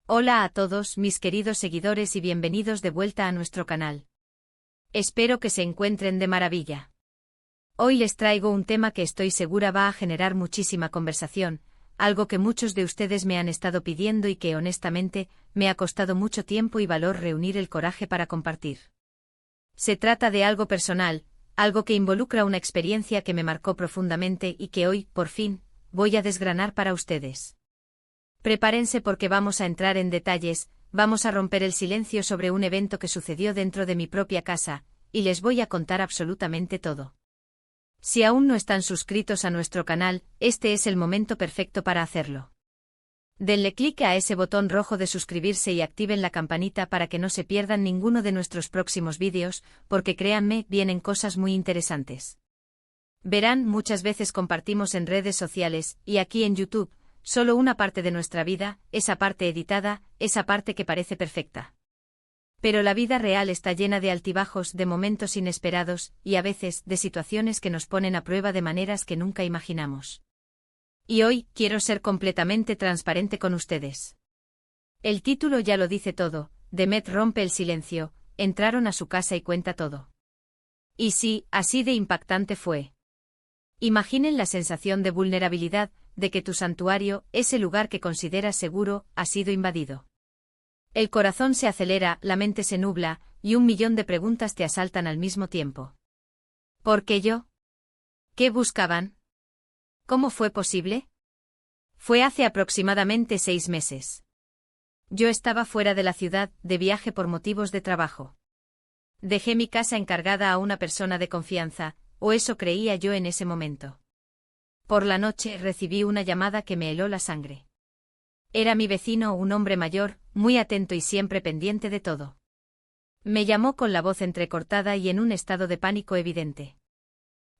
Hola a todos mis queridos seguidores y bienvenidos de vuelta a nuestro canal. Espero que se encuentren de maravilla. Hoy les traigo un tema que estoy segura va a generar muchísima conversación, algo que muchos de ustedes me han estado pidiendo y que honestamente me ha costado mucho tiempo y valor reunir el coraje para compartir. Se trata de algo personal, algo que involucra una experiencia que me marcó profundamente y que hoy, por fin, voy a desgranar para ustedes. Prepárense porque vamos a entrar en detalles, vamos a romper el silencio sobre un evento que sucedió dentro de mi propia casa, y les voy a contar absolutamente todo. Si aún no están suscritos a nuestro canal, este es el momento perfecto para hacerlo. Denle clic a ese botón rojo de suscribirse y activen la campanita para que no se pierdan ninguno de nuestros próximos vídeos, porque créanme, vienen cosas muy interesantes. Verán, muchas veces compartimos en redes sociales, y aquí en YouTube, solo una parte de nuestra vida, esa parte editada, esa parte que parece perfecta. Pero la vida real está llena de altibajos, de momentos inesperados, y a veces de situaciones que nos ponen a prueba de maneras que nunca imaginamos. Y hoy, quiero ser completamente transparente con ustedes. El título ya lo dice todo, Demet rompe el silencio, entraron a su casa y cuenta todo. Y sí, así de impactante fue. Imaginen la sensación de vulnerabilidad, de que tu santuario, ese lugar que consideras seguro, ha sido invadido. El corazón se acelera, la mente se nubla, y 1.000.000 de preguntas te asaltan al mismo tiempo. ¿Por qué yo? ¿Qué buscaban? ¿Cómo fue posible? Fue hace aproximadamente 6 meses. Yo estaba fuera de la ciudad, de viaje por motivos de trabajo. Dejé mi casa encargada a una persona de confianza, o eso creía yo en ese momento. Por la noche recibí una llamada que me heló la sangre. Era mi vecino, un hombre mayor, muy atento y siempre pendiente de todo. Me llamó con la voz entrecortada y en un estado de pánico evidente.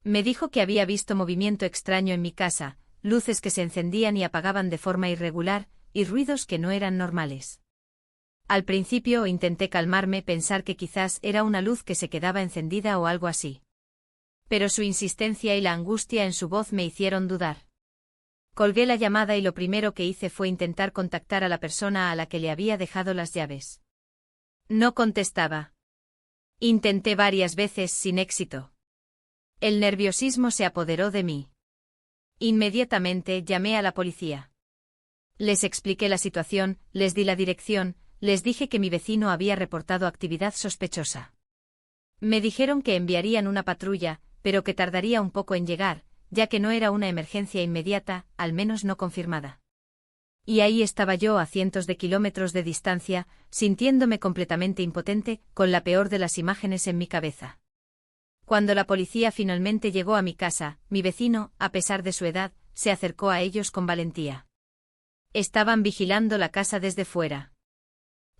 Me dijo que había visto movimiento extraño en mi casa, luces que se encendían y apagaban de forma irregular, y ruidos que no eran normales. Al principio intenté calmarme, pensar que quizás era una luz que se quedaba encendida o algo así. Pero su insistencia y la angustia en su voz me hicieron dudar. Colgué la llamada y lo primero que hice fue intentar contactar a la persona a la que le había dejado las llaves. No contestaba. Intenté varias veces sin éxito. El nerviosismo se apoderó de mí. Inmediatamente llamé a la policía. Les expliqué la situación, les di la dirección, les dije que mi vecino había reportado actividad sospechosa. Me dijeron que enviarían una patrulla, pero que tardaría un poco en llegar, ya que no era una emergencia inmediata, al menos no confirmada. Y ahí estaba yo a cientos de kilómetros de distancia, sintiéndome completamente impotente, con la peor de las imágenes en mi cabeza. Cuando la policía finalmente llegó a mi casa, mi vecino, a pesar de su edad, se acercó a ellos con valentía. Estaban vigilando la casa desde fuera.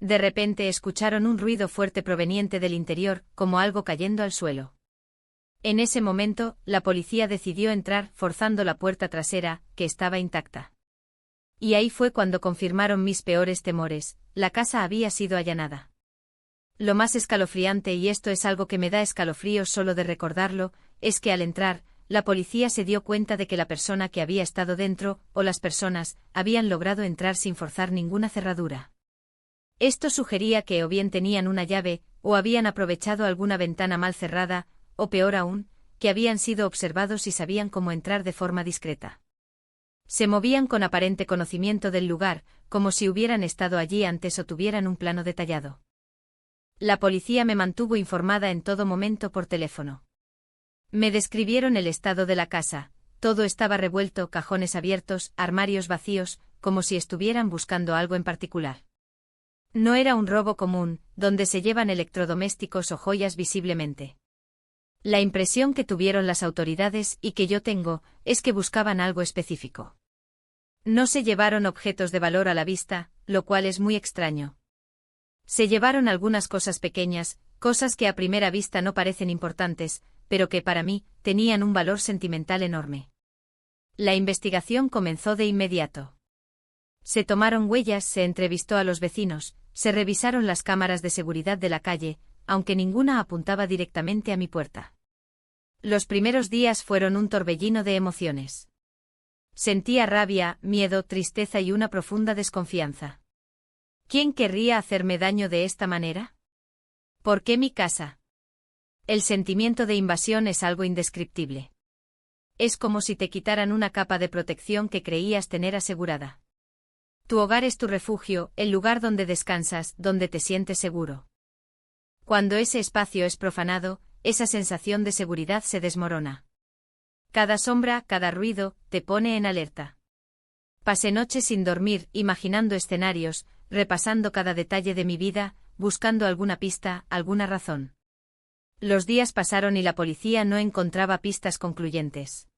De repente escucharon un ruido fuerte proveniente del interior, como algo cayendo al suelo. En ese momento, la policía decidió entrar, forzando la puerta trasera, que estaba intacta. Y ahí fue cuando confirmaron mis peores temores, la casa había sido allanada. Lo más escalofriante, y esto es algo que me da escalofríos solo de recordarlo, es que al entrar, la policía se dio cuenta de que la persona que había estado dentro, o las personas, habían logrado entrar sin forzar ninguna cerradura. Esto sugería que o bien tenían una llave, o habían aprovechado alguna ventana mal cerrada, o peor aún, que habían sido observados y sabían cómo entrar de forma discreta. Se movían con aparente conocimiento del lugar, como si hubieran estado allí antes o tuvieran un plano detallado. La policía me mantuvo informada en todo momento por teléfono. Me describieron el estado de la casa, todo estaba revuelto, cajones abiertos, armarios vacíos, como si estuvieran buscando algo en particular. No era un robo común, donde se llevan electrodomésticos o joyas visiblemente. La impresión que tuvieron las autoridades, y que yo tengo, es que buscaban algo específico. No se llevaron objetos de valor a la vista, lo cual es muy extraño. Se llevaron algunas cosas pequeñas, cosas que a primera vista no parecen importantes, pero que para mí, tenían un valor sentimental enorme. La investigación comenzó de inmediato. Se tomaron huellas, se entrevistó a los vecinos, se revisaron las cámaras de seguridad de la calle, aunque ninguna apuntaba directamente a mi puerta. Los primeros días fueron un torbellino de emociones. Sentía rabia, miedo, tristeza y una profunda desconfianza. ¿Quién querría hacerme daño de esta manera? ¿Por qué mi casa? El sentimiento de invasión es algo indescriptible. Es como si te quitaran una capa de protección que creías tener asegurada. Tu hogar es tu refugio, el lugar donde descansas, donde te sientes seguro. Cuando ese espacio es profanado, esa sensación de seguridad se desmorona. Cada sombra, cada ruido, te pone en alerta. Pasé noches sin dormir, imaginando escenarios, repasando cada detalle de mi vida, buscando alguna pista, alguna razón. Los días pasaron y la policía no encontraba pistas concluyentes.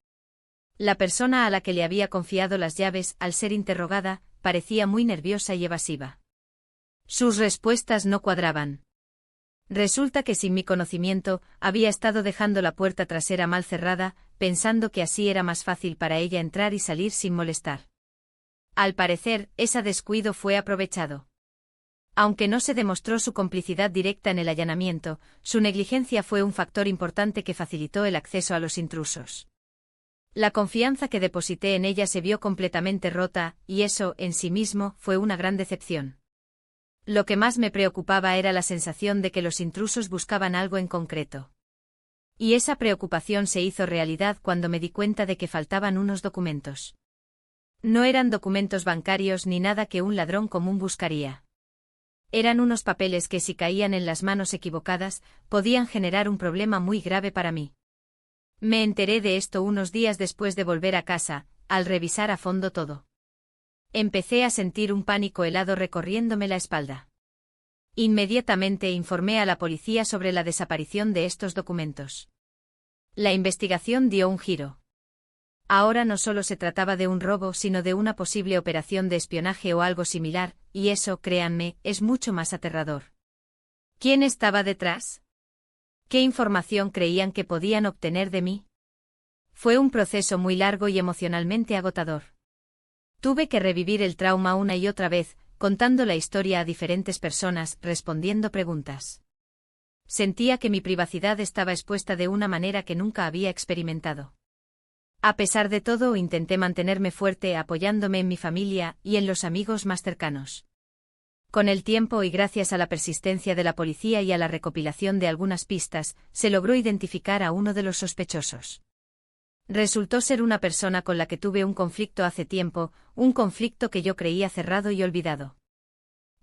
La persona a la que le había confiado las llaves, al ser interrogada, parecía muy nerviosa y evasiva. Sus respuestas no cuadraban. Resulta que sin mi conocimiento, había estado dejando la puerta trasera mal cerrada, pensando que así era más fácil para ella entrar y salir sin molestar. Al parecer, ese descuido fue aprovechado. Aunque no se demostró su complicidad directa en el allanamiento, su negligencia fue un factor importante que facilitó el acceso a los intrusos. La confianza que deposité en ella se vio completamente rota, y eso, en sí mismo, fue una gran decepción. Lo que más me preocupaba era la sensación de que los intrusos buscaban algo en concreto. Y esa preocupación se hizo realidad cuando me di cuenta de que faltaban unos documentos. No eran documentos bancarios ni nada que un ladrón común buscaría. Eran unos papeles que si caían en las manos equivocadas, podían generar un problema muy grave para mí. Me enteré de esto unos días después de volver a casa, al revisar a fondo todo. Empecé a sentir un pánico helado recorriéndome la espalda. Inmediatamente informé a la policía sobre la desaparición de estos documentos. La investigación dio un giro. Ahora no solo se trataba de un robo, sino de una posible operación de espionaje o algo similar, y eso, créanme, es mucho más aterrador. ¿Quién estaba detrás? ¿Qué información creían que podían obtener de mí? Fue un proceso muy largo y emocionalmente agotador. Tuve que revivir el trauma una y otra vez, contando la historia a diferentes personas, respondiendo preguntas. Sentía que mi privacidad estaba expuesta de una manera que nunca había experimentado. A pesar de todo, intenté mantenerme fuerte apoyándome en mi familia y en los amigos más cercanos. Con el tiempo y gracias a la persistencia de la policía y a la recopilación de algunas pistas, se logró identificar a uno de los sospechosos. Resultó ser una persona con la que tuve un conflicto hace tiempo, un conflicto que yo creía cerrado y olvidado.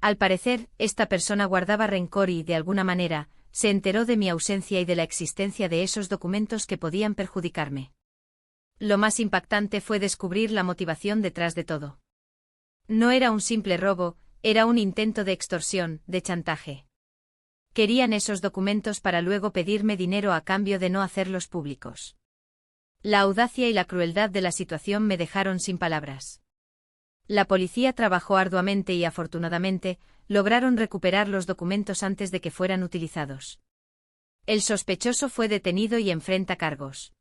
Al parecer, esta persona guardaba rencor y, de alguna manera, se enteró de mi ausencia y de la existencia de esos documentos que podían perjudicarme. Lo más impactante fue descubrir la motivación detrás de todo. No era un simple robo, era un intento de extorsión, de chantaje. Querían esos documentos para luego pedirme dinero a cambio de no hacerlos públicos. La audacia y la crueldad de la situación me dejaron sin palabras. La policía trabajó arduamente y afortunadamente, lograron recuperar los documentos antes de que fueran utilizados. El sospechoso fue detenido y enfrenta cargos.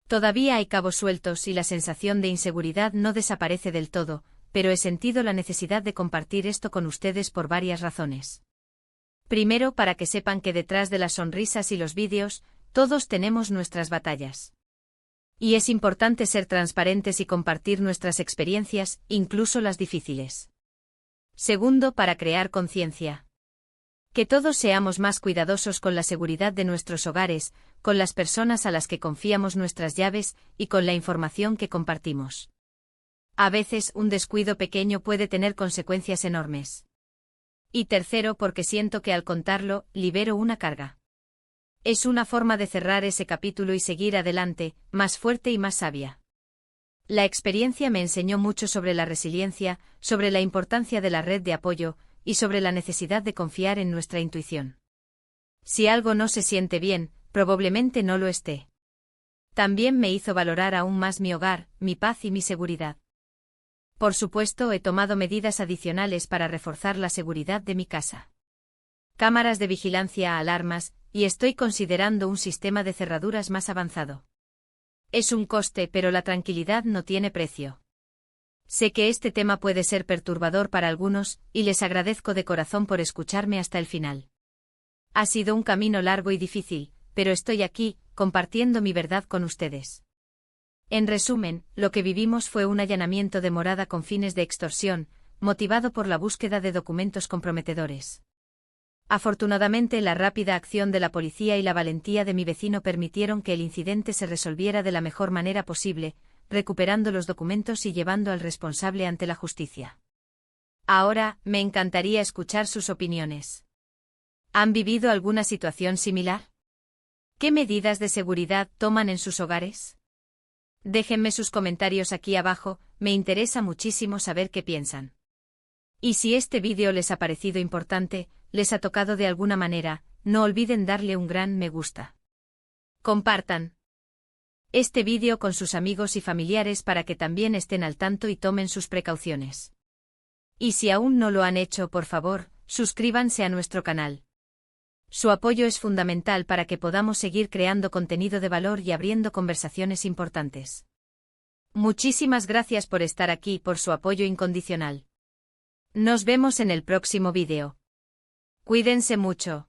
Todavía hay cabos sueltos y la sensación de inseguridad no desaparece del todo, pero he sentido la necesidad de compartir esto con ustedes por varias razones. Primero, para que sepan que detrás de las sonrisas y los vídeos, todos tenemos nuestras batallas. Y es importante ser transparentes y compartir nuestras experiencias, incluso las difíciles. Segundo, para crear conciencia. Que todos seamos más cuidadosos con la seguridad de nuestros hogares, con las personas a las que confiamos nuestras llaves y con la información que compartimos. A veces un descuido pequeño puede tener consecuencias enormes. Y tercero, porque siento que al contarlo, libero una carga. Es una forma de cerrar ese capítulo y seguir adelante, más fuerte y más sabia. La experiencia me enseñó mucho sobre la resiliencia, sobre la importancia de la red de apoyo, y sobre la necesidad de confiar en nuestra intuición. Si algo no se siente bien, probablemente no lo esté. También me hizo valorar aún más mi hogar, mi paz y mi seguridad. Por supuesto, he tomado medidas adicionales para reforzar la seguridad de mi casa. Cámaras de vigilancia, alarmas, y estoy considerando un sistema de cerraduras más avanzado. Es un coste, pero la tranquilidad no tiene precio. Sé que este tema puede ser perturbador para algunos, y les agradezco de corazón por escucharme hasta el final. Ha sido un camino largo y difícil, pero estoy aquí, compartiendo mi verdad con ustedes. En resumen, lo que vivimos fue un allanamiento de morada con fines de extorsión, motivado por la búsqueda de documentos comprometedores. Afortunadamente, la rápida acción de la policía y la valentía de mi vecino permitieron que el incidente se resolviera de la mejor manera posible, recuperando los documentos y llevando al responsable ante la justicia. Ahora, me encantaría escuchar sus opiniones. ¿Han vivido alguna situación similar? ¿Qué medidas de seguridad toman en sus hogares? Déjenme sus comentarios aquí abajo, me interesa muchísimo saber qué piensan. Y si este vídeo les ha parecido importante, les ha tocado de alguna manera, no olviden darle un gran me gusta. Compartan este vídeo con sus amigos y familiares para que también estén al tanto y tomen sus precauciones. Y si aún no lo han hecho, por favor, suscríbanse a nuestro canal. Su apoyo es fundamental para que podamos seguir creando contenido de valor y abriendo conversaciones importantes. Muchísimas gracias por estar aquí y por su apoyo incondicional. Nos vemos en el próximo vídeo. Cuídense mucho.